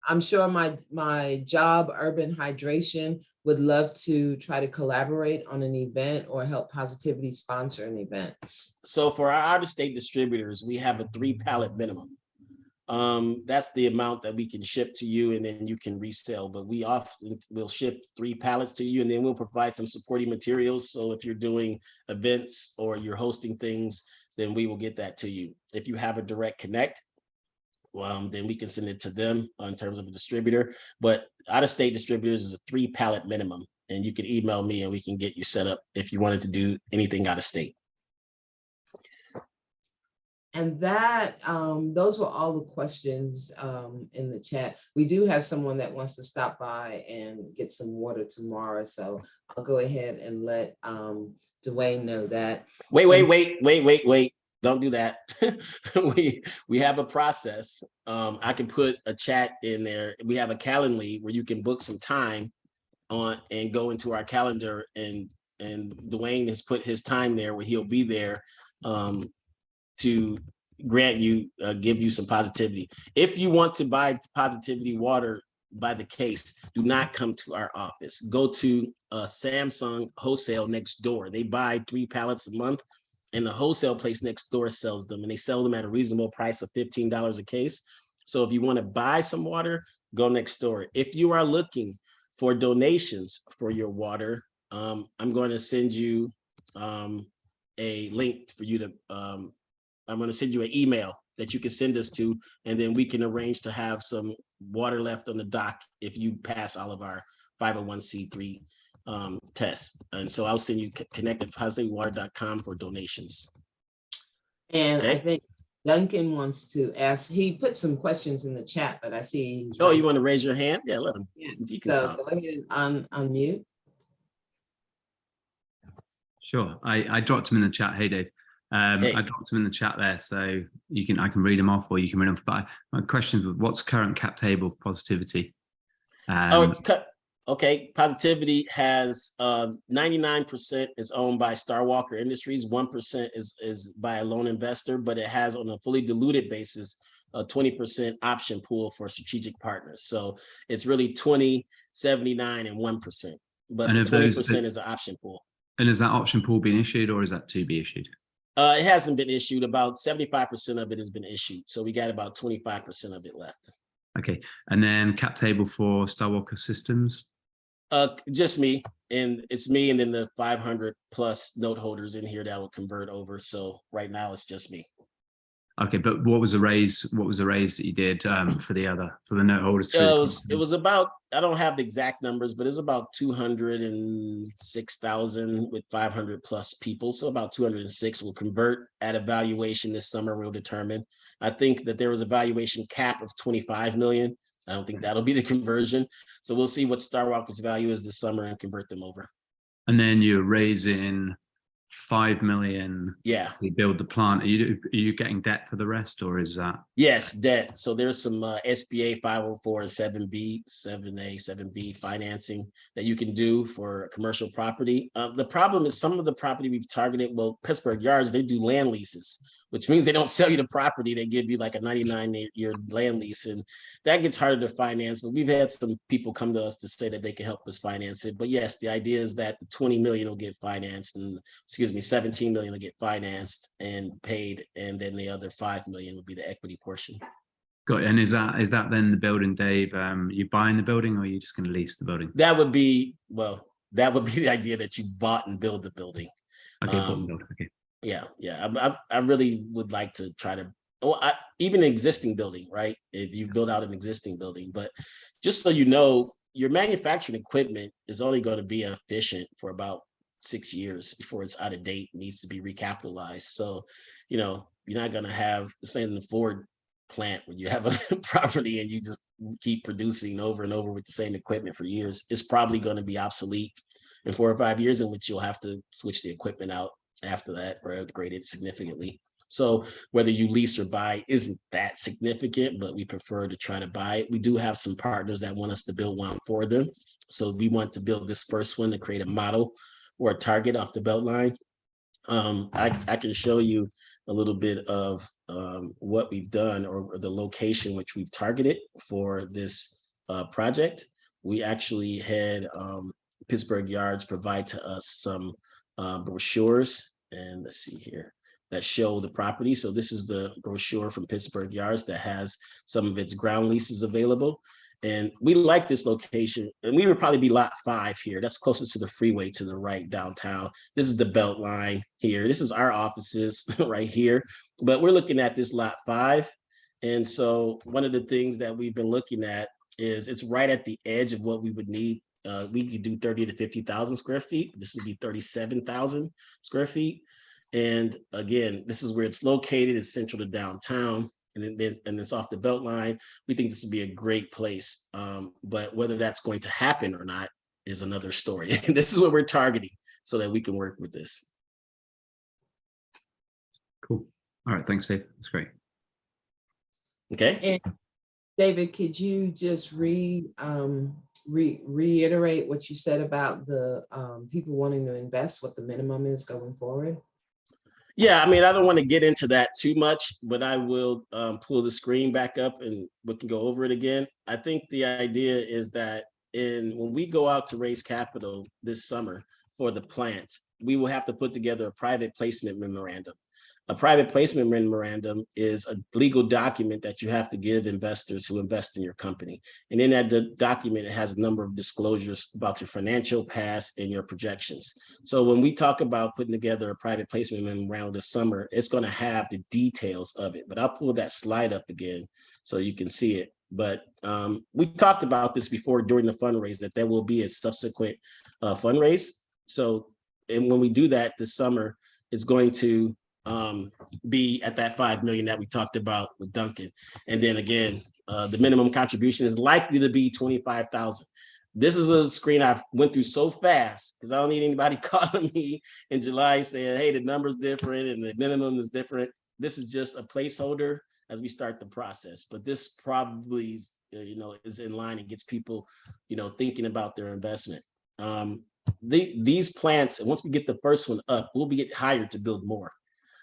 [SPEAKER 2] I'm sure my job, Urban Hydration, would love to try to collaborate on an event or help Positivity sponsor an event.
[SPEAKER 1] So for our out-of-state distributors, we have a 3-pallet minimum. That's the amount that we can ship to you, and then you can resell. But we often will ship 3 pallets to you, and then we'll provide some supporting materials. So if you're doing events or you're hosting things, then we will get that to you. If you have a direct connect, then we can send it to them in terms of a distributor. But out-of-state distributors is a 3-pallet minimum, and you can email me and we can get you set up if you wanted to do anything out of state.
[SPEAKER 2] And that those were all the questions in the chat. We do have someone that wants to stop by and get some water tomorrow, so I'll go ahead and let Dwayne know that.
[SPEAKER 1] Wait. Don't do that. we have a process. I can put a chat in there. We have a Calendly where you can book some time on and go into our calendar, and Dwayne has put his time there where he'll be there to grant you, give you some positivity. If you want to buy positivity water by the case, do not come to our office. Go to Samsung Wholesale next door. They buy 3 pallets a month, and the wholesale place next door sells them, and they sell them at a reasonable price of $15 a case. So if you want to buy some water, go next door. If you are looking for donations for your water, I'm going to send you a link for you to, I'm going to send you an email that you can send us to, and then we can arrange to have some water left on the dock if you pass all of our 501c3 tests. And so I'll send you connect at positivelywater.com for donations.
[SPEAKER 2] And I
[SPEAKER 1] Okay.
[SPEAKER 2] think Duncan wants to ask, he put some questions in the chat, but I see.
[SPEAKER 1] Oh, you want to raise your hand? Yeah, let him.
[SPEAKER 2] Yeah.
[SPEAKER 1] You can
[SPEAKER 2] So
[SPEAKER 1] talk.
[SPEAKER 2] go ahead and unmute.
[SPEAKER 3] Sure. I dropped them in the chat. Hey, Dave.
[SPEAKER 1] Hey.
[SPEAKER 3] I dropped them in the chat there, so I can read them off, or you can read them off. But my question was, what's current cap table of positivity?
[SPEAKER 1] Okay. Positivity has 99% is owned by StarWalker Industries. 1% is by a lone investor, but it has, on a fully diluted basis, a 20% option pool for strategic partners. So it's really 20, 79, and 1%. But the 20% is an option pool.
[SPEAKER 3] And is that option pool being issued, or is that to be issued?
[SPEAKER 1] It hasn't been issued. About 75% of it has been issued. So we got about 25% of it left.
[SPEAKER 3] Okay. And then cap table for StarWalker Systems?
[SPEAKER 1] Just me, and it's me, and then the 500 plus note holders in here that will convert over. So right now it's just me.
[SPEAKER 3] Okay, but what was the raise? What was the raise that you did for the note holders?
[SPEAKER 1] It was about, I don't have the exact numbers, but it's about 206,000 with 500 plus people. So about 206 will convert at a valuation this summer. We'll determine. I think that there was a valuation cap of 25 million. I don't think that'll be the conversion. So we'll see what StarWalker's value is this summer and convert them over.
[SPEAKER 3] And then you're raising 5 million.
[SPEAKER 1] Yeah.
[SPEAKER 3] To build the plant. Are you getting debt for the rest, or is that?
[SPEAKER 1] Yes, debt. So there's some SBA 504 and 7B, 7A, 7B financing that you can do for commercial property. The problem is some of the property we've targeted, well, Pittsburgh Yards, they do land leases, which means they don't sell you the property. They give you like a 99-year land lease, and that gets harder to finance. But we've had some people come to us to say that they can help us finance it. But yes, the idea is that the 20 million will get financed, and 17 million will get financed and paid, and then the other 5 million would be the equity portion.
[SPEAKER 3] Got it. And is that then the building, Dave? You buying the building, or are you just going to lease the building?
[SPEAKER 1] That would be the idea, that you bought and build the building.
[SPEAKER 3] Okay, okay.
[SPEAKER 1] Yeah. I really would like to try to, even an existing building, right? If you build out an existing building, but just so you know, your manufacturing equipment is only going to be efficient for about 6 years before it's out of date, needs to be recapitalized. So, you're not going to have the same in the Ford plant where you have a property and you just keep producing over and over with the same equipment for years. It's probably going to be obsolete in 4 or 5 years, in which you'll have to switch the equipment out after that or upgrade it significantly. So whether you lease or buy isn't that significant, but we prefer to try to buy it. We do have some partners that want us to build one for them. So we want to build this first one to create a model or a target off the Beltline. I can show you a little bit of what we've done, or the location which we've targeted for this project. We actually had Pittsburgh Yards provide to us some brochures, and let's see here, that show the property. So this is the brochure from Pittsburgh Yards that has some of its ground leases available. And we like this location, and we would probably be lot 5 here. That's closest to the freeway to the right downtown. This is the Beltline here. This is our offices right here, but we're looking at this lot 5. And so one of the things that we've been looking at is it's right at the edge of what we would need. We could do 30 to 50,000 square feet. This would be 37,000 square feet. And again, this is where it's located. It's central to downtown. And it's off the Beltline. We think this would be a great place, but whether that's going to happen or not is another story. This is what we're targeting so that we can work with this.
[SPEAKER 3] Cool. All right, thanks, Dave. That's great.
[SPEAKER 1] Okay.
[SPEAKER 2] And David, could you just reiterate what you said about the people wanting to invest, what the minimum is going forward?
[SPEAKER 1] Yeah, I mean, I don't want to get into that too much, but I will pull the screen back up and we can go over it again. I think the idea is that when we go out to raise capital this summer for the plant, we will have to put together a private placement memorandum. A private placement memorandum is a legal document that you have to give investors who invest in your company. And in that document, it has a number of disclosures about your financial past and your projections. So when we talk about putting together a private placement memorandum this summer, it's going to have the details of it. But I'll pull that slide up again so you can see it. But we talked about this before during the fundraise, that there will be a subsequent fundraise. So, and when we do that this summer, it's going to be at that 5 million that we talked about with Duncan. And then again, the minimum contribution is likely to be 25,000. This is a screen I've went through so fast because I don't need anybody calling me in July saying, hey, the number's different and the minimum is different. This is just a placeholder as we start the process. But this probably, is in line and gets people, thinking about their investment. These plants, and once we get the first one up, we'll be getting hired to build more.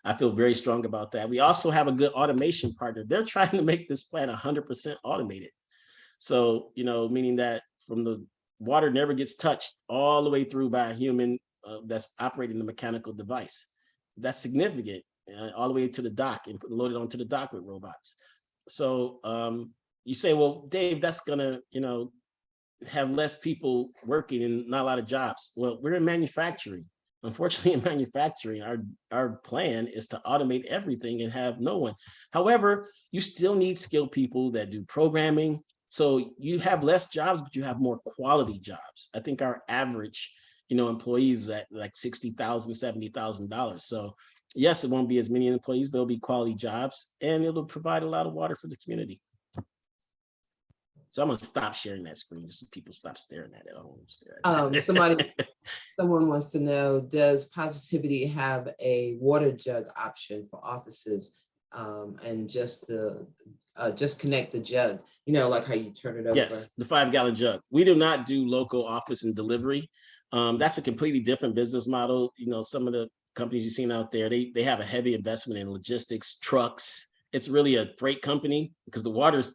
[SPEAKER 1] I feel very strong about that. We also have a good automation partner. They're trying to make this plant 100% automated. So, meaning that from the water never gets touched all the way through by a human that's operating the mechanical device. That's significant, all the way to the dock and loaded onto the dock with robots. So you say, well, Dave, that's gonna, have less people working and not a lot of jobs. Well, we're in manufacturing. Unfortunately, in manufacturing, our plan is to automate everything and have no one. However, you still need skilled people that do programming. So you have less jobs, but you have more quality jobs. I think our average, employees at like $60,000, $70,000. So yes, it won't be as many employees, but it'll be quality jobs and it'll provide a lot of water for the community. So I'm gonna stop sharing that screen just so people stop staring at it. I don't want to stare at it.
[SPEAKER 2] Someone wants to know, does Positivity have a water jug option for offices, and just connect the jug, like how you turn it over?
[SPEAKER 1] Yes, the 5-gallon jug. We do not do local office and delivery. That's a completely different business model. Some of the companies you've seen out there, they have a heavy investment in logistics, trucks. It's really a freight company because the water's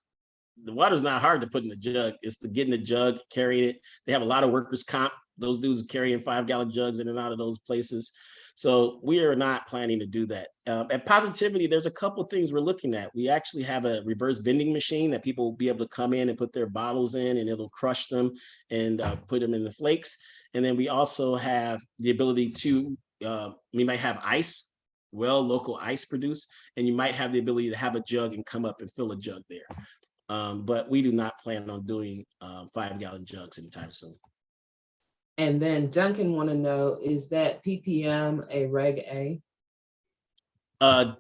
[SPEAKER 1] not hard to put in the jug. It's the getting the jug, carrying it. They have a lot of workers' comp. Those dudes carrying 5-gallon jugs in and out of those places. So we are not planning to do that. At Positivity, there's a couple of things we're looking at. We actually have a reverse vending machine that people will be able to come in and put their bottles in, and it'll crush them and put them in the flakes. And then we also have the ability to, we might have ice, local ice produced, and you might have the ability to have a jug and come up and fill a jug there. But we do not plan on doing 5-gallon jugs anytime soon.
[SPEAKER 2] And then Duncan want to know, is that PPM a Reg A?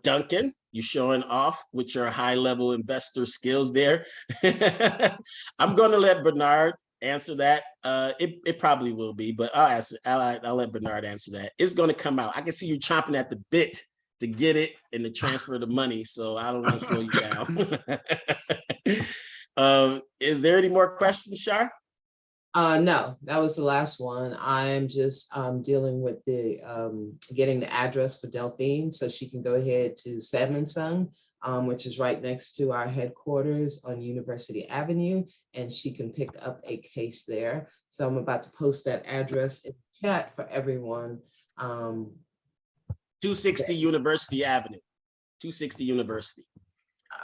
[SPEAKER 1] Duncan, you showing off with your high-level investor skills there. I'm going to let Bernard answer that. It probably will be, but I'll let Bernard answer that. It's going to come out. I can see you chomping at the bit to get it and to transfer the money, so I don't want to slow you down. Is there any more questions, Shar?
[SPEAKER 2] No, that was the last one. I'm just dealing with the getting the address for Delphine so she can go ahead to Salmon, which is right next to our headquarters on University Avenue, and she can pick up a case there. So I'm about to post that address in the chat for everyone.
[SPEAKER 1] 260 University Avenue, 260 University.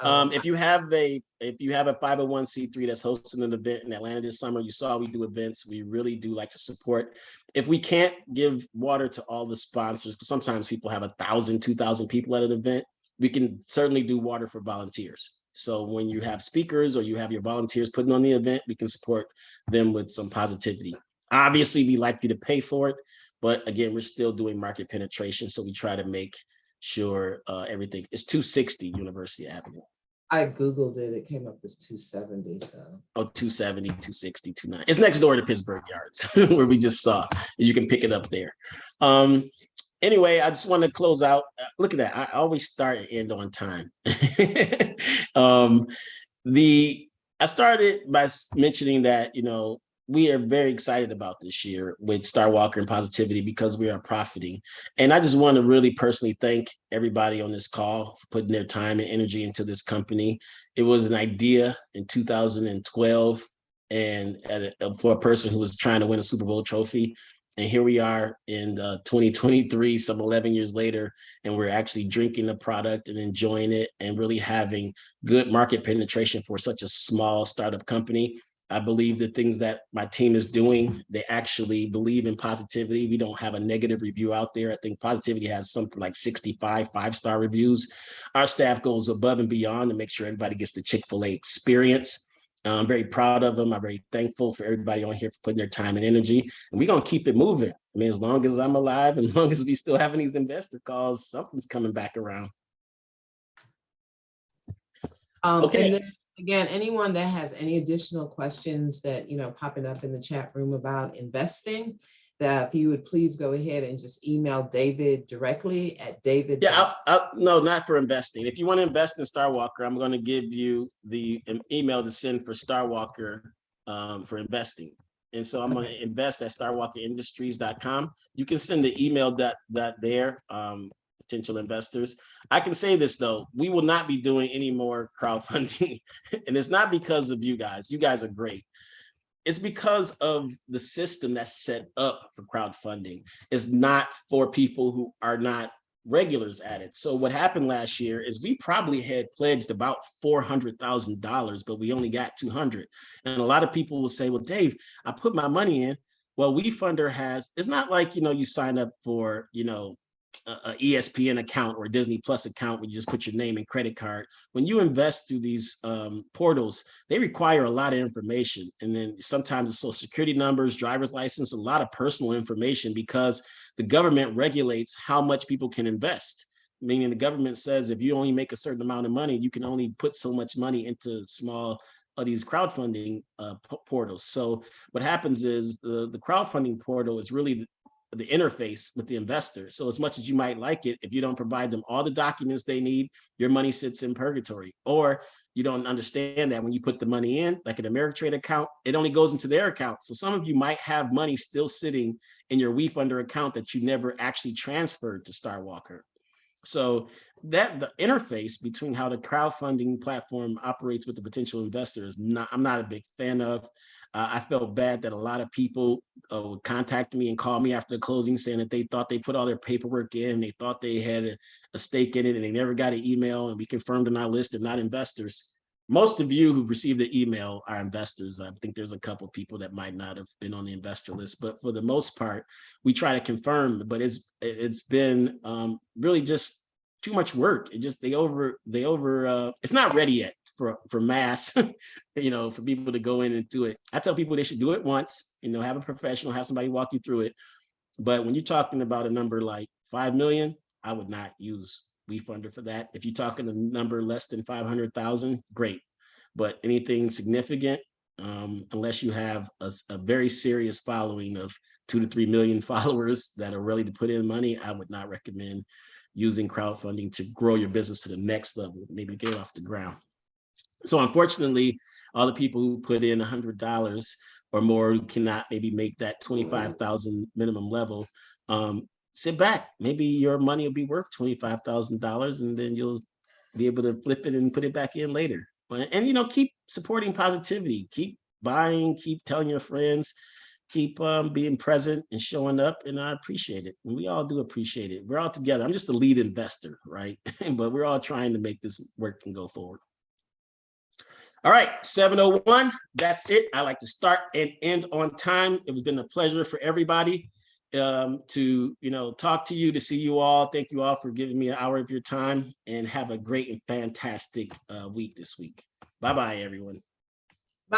[SPEAKER 1] If you have a 501c3 that's hosting an event in Atlanta this summer, you saw we do events. We really do like to support. If we can't give water to all the sponsors, because sometimes people have 1,000, 2,000 people at an event, we can certainly do water for volunteers. So when you have speakers or you have your volunteers putting on the event, we can support them with some Positivity. Obviously, we like you to pay for it, but again, we're still doing market penetration, so we try to make sure everything is 260 University Avenue.
[SPEAKER 2] I Googled it, it came up as 270, so.
[SPEAKER 1] Oh, 270, 260, 29. It's next door to Pittsburgh Yards, where we just saw. You can pick it up there. Anyway, I just want to close out. Look at that. I always start and end on time. I started by mentioning that, we are very excited about this year with StarWalker and Positivity because we are profiting. And I just want to really personally thank everybody on this call for putting their time and energy into this company. It was an idea in 2012 and for a person who was trying to win a Super Bowl trophy. And here we are in 2023, some 11 years later, and we're actually drinking the product and enjoying it and really having good market penetration for such a small startup company. I believe the things that my team is doing, they actually believe in positivity. We don't have a negative review out there. I think Positivity has something like 65 five-star reviews. Our staff goes above and beyond to make sure everybody gets the Chick-fil-A experience. I'm very proud of them. I'm very thankful for everybody on here for putting their time and energy. And we're going to keep it moving. I mean, as long as I'm alive and as long as we still having these investor calls, something's coming back around. Okay.
[SPEAKER 2] And then again, anyone that has any additional questions that, popping up in the chat room about investing, that if you would please go ahead and just email David directly at David.
[SPEAKER 1] Yeah, no, not for investing. If you want to invest in StarWalker, I'm going to give you the email to send for StarWalker for investing. And so I'm going to invest at StarWalkerIndustries.com. You can send the email that there, potential investors. I can say this though, we will not be doing any more crowdfunding. And it's not because of you guys. You guys are great. It's because of the system that's set up for crowdfunding. It's not for people who are not regulars at it. So what happened last year is we probably had pledged about $400,000, but we only got 200. And a lot of people will say, well, Dave, I put my money in. Well, WeFunder has, it's not like, you sign up for, a ESPN account or a Disney Plus account where you just put your name and credit card. When you invest through these portals, they require a lot of information. And then sometimes it's social security numbers, driver's license, a lot of personal information because the government regulates how much people can invest. Meaning the government says if you only make a certain amount of money, you can only put so much money into small of these crowdfunding portals. So what happens is the crowdfunding portal is really the interface with the investor. So as much as you might like it, if you don't provide them all the documents they need, your money sits in purgatory. Or you don't understand that when you put the money in, like an Ameritrade account, it only goes into their account. So some of you might have money still sitting in your WeFunder account that you never actually transferred to StarWalker. So that the interface between how the crowdfunding platform operates with the potential investors, I'm not a big fan of. I felt bad that a lot of people would contact me and call me after the closing saying that they thought they put all their paperwork in, they thought they had a stake in it, and they never got an email, and we confirmed on our list and not investors. Most of you who received the email are investors. I think there's a couple of people that might not have been on the investor list, but for the most part, we try to confirm. But it's been really just too much work. It's not ready yet for mass, for people to go in and do it. I tell people they should do it once, have a professional, have somebody walk you through it. But when you're talking about a number like 5 million, I would not use WeFunder for that. If you're talking a number less than 500,000, great. But anything significant, unless you have a very serious following of 2 to 3 million followers that are ready to put in money, I would not recommend using crowdfunding to grow your business to the next level, maybe get it off the ground. So unfortunately, all the people who put in $100 or more who cannot maybe make that 25,000 minimum level, sit back. Maybe your money will be worth $25,000 and then you'll be able to flip it and put it back in later. And keep supporting positivity, keep buying, keep telling your friends, keep being present and showing up, and I appreciate it. And we all do appreciate it. We're all together. I'm just the lead investor, right? But we're all trying to make this work and go forward. All right, 7:01, that's it. I like to start and end on time. It has been a pleasure for everybody to talk to you, to see you all. Thank you all for giving me an hour of your time, and have a great and fantastic week this week. Bye-bye, everyone.